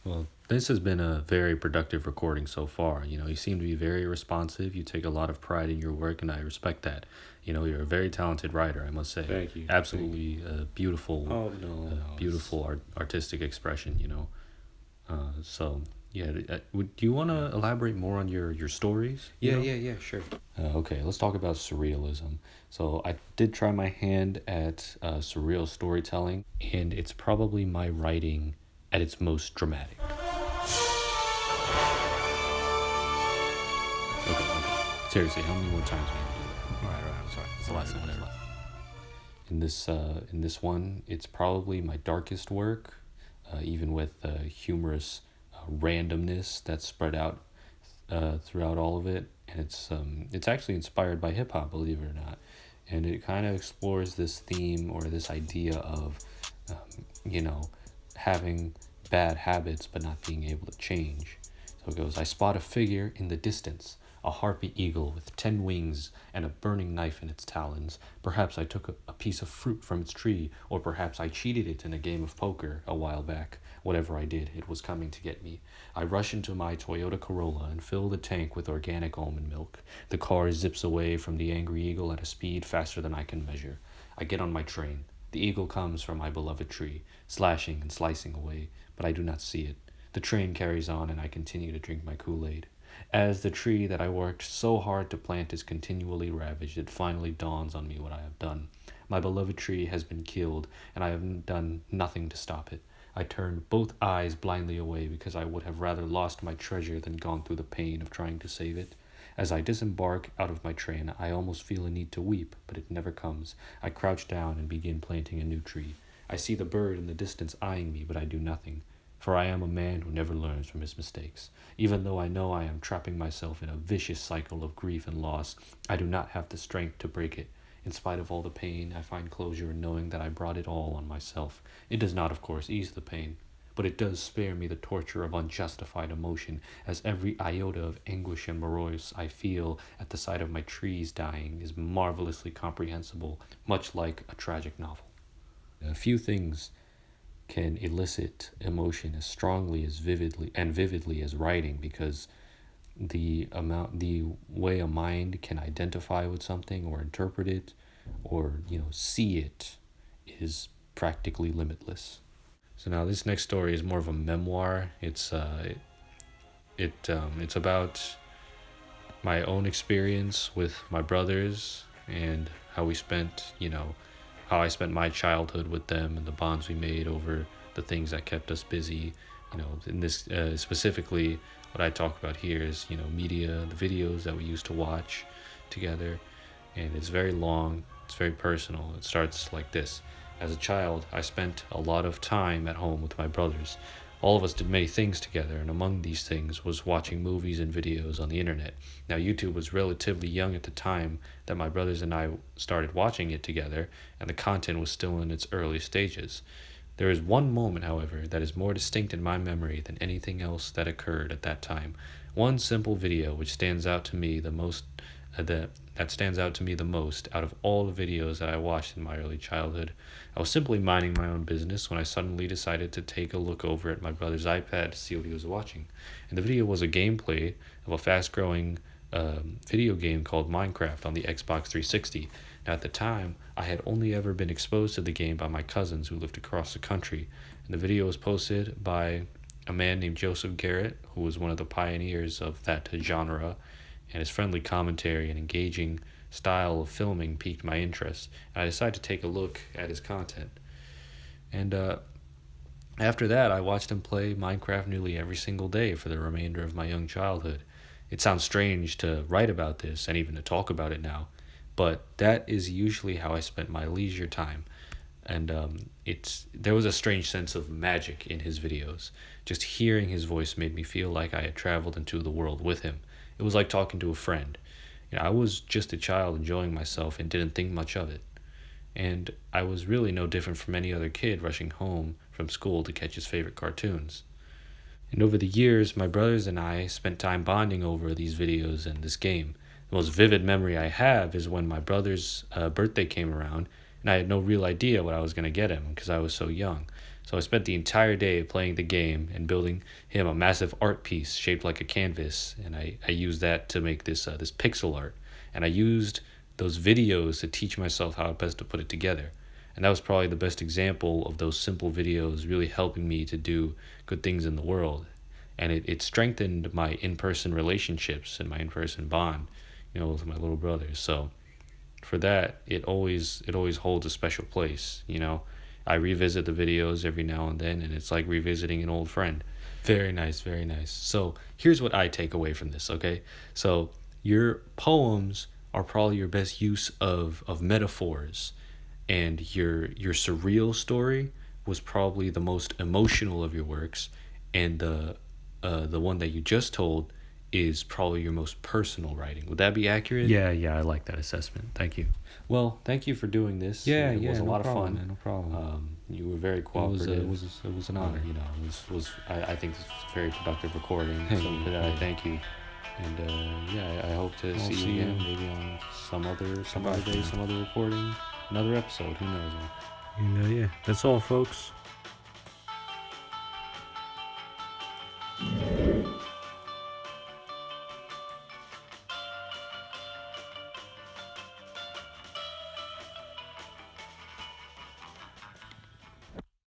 Well, this has been a very productive recording so far. You seem to be very responsive. You take a lot of pride in your work, and I respect that. You're a very talented writer, I must say. Thank you. Thank you. Absolutely Oh no, no. beautiful artistic expression. So, yeah, do you want to elaborate more on your stories? Yeah, sure. Okay, let's talk about surrealism. So, I did try my hand at surreal storytelling, and it's probably my writing at its most dramatic. Okay. Seriously, how many more times are you gonna do that? All right. I'm sorry. It's the last one. Whatever. In this one, it's probably my darkest work, even with humorous randomness that's spread out throughout all of it, and it's actually inspired by hip hop, believe it or not, and it kind of explores this theme or this idea of, you know, having bad habits but not being able to change. So it goes, I spot a figure in the distance, a harpy eagle with 10 wings and a burning knife in its talons. Perhaps I took a piece of fruit from its tree, or perhaps I cheated it in a game of poker a while back. Whatever I did, it was coming to get me. I rush into my Toyota Corolla and fill the tank with organic almond milk. The car zips away from the angry eagle at a speed faster than I can measure. I get on my train. The eagle comes from my beloved tree, slashing and slicing away, but I do not see it. The train carries on, and I continue to drink my Kool-Aid. As the tree that I worked so hard to plant is continually ravaged, it finally dawns on me what I have done. My beloved tree has been killed, and I have done nothing to stop it. I turned both eyes blindly away because I would have rather lost my treasure than gone through the pain of trying to save it. As I disembark out of my train, I almost feel a need to weep, but it never comes. I crouch down and begin planting a new tree. I see the bird in the distance eyeing me, but I do nothing, for I am a man who never learns from his mistakes. Even though I know I am trapping myself in a vicious cycle of grief and loss, I do not have the strength to break it. In spite of all the pain, I find closure in knowing that I brought it all on myself. It does not, of course, ease the pain, but it does spare me the torture of unjustified emotion, as every iota of anguish and morose I feel at the sight of my trees dying is marvelously comprehensible, much like a tragic novel. A few things can elicit emotion as strongly as vividly as writing, because the way a mind can identify with something or interpret it or see it is practically limitless. So now this next story is more of a memoir. It's about my own experience with my brothers and how we spent, how I spent my childhood with them and the bonds we made over the things that kept us busy. In this specifically, what I talk about here is, media, the videos that we used to watch together, and it's very long. It's very personal. It starts like this. As a child, I spent a lot of time at home with my brothers. All of us did many things together, and among these things was watching movies and videos on the internet. Now, YouTube was relatively young at the time that my brothers and I started watching it together, and the content was still in its early stages. There is one moment, however, that is more distinct in my memory than anything else that occurred at that time. One simple video which stands out to me the most that stands out to me the most out of all the videos that I watched in my early childhood. I was simply minding my own business when I suddenly decided to take a look over at my brother's iPad to see what he was watching. And the video was a gameplay of a fast-growing video game called Minecraft on the Xbox 360. Now, at the time, I had only ever been exposed to the game by my cousins who lived across the country, and the video was posted by a man named Joseph Garrett, who was one of the pioneers of that genre, and his friendly commentary and engaging style of filming piqued my interest. And I decided to take a look at his content. And after that, I watched him play Minecraft nearly every single day for the remainder of my young childhood. It sounds strange to write about this and even to talk about it now, but that is usually how I spent my leisure time. And there was a strange sense of magic in his videos. Just hearing his voice made me feel like I had traveled into the world with him. It was like talking to a friend. I was just a child enjoying myself and didn't think much of it. And I was really no different from any other kid rushing home from school to catch his favorite cartoons. And over the years, my brothers and I spent time bonding over these videos and this game. The most vivid memory I have is when my brother's birthday came around, and I had no real idea what I was going to get him because I was so young. So I spent the entire day playing the game and building him a massive art piece shaped like a canvas, and I used that to make this pixel art. And I used those videos to teach myself how best to put it together. And that was probably the best example of those simple videos really helping me to do good things in the world. And it strengthened my in-person relationships and my in-person bond, with my little brothers. So for that, it always holds a special place. I revisit the videos every now and then, and it's like revisiting an old friend. Very nice, very nice. So here's what I take away from this, okay? So your poems are probably your best use of metaphors, and your surreal story was probably the most emotional of your works, and the one that you just told is probably your most personal writing. Would that be accurate? Yeah, I like that assessment. Thank you. Well, thank you for doing this. Yeah, it was a no lot problem, of fun. man, no problem. You were very cooperative. It was an honor. I think this was a very productive recording. Hey, So for that, I thank you. And I hope to I'll see see you again, you. maybe on some other Bye. day, some other recording, another episode. Who knows? And yeah, that's all, folks.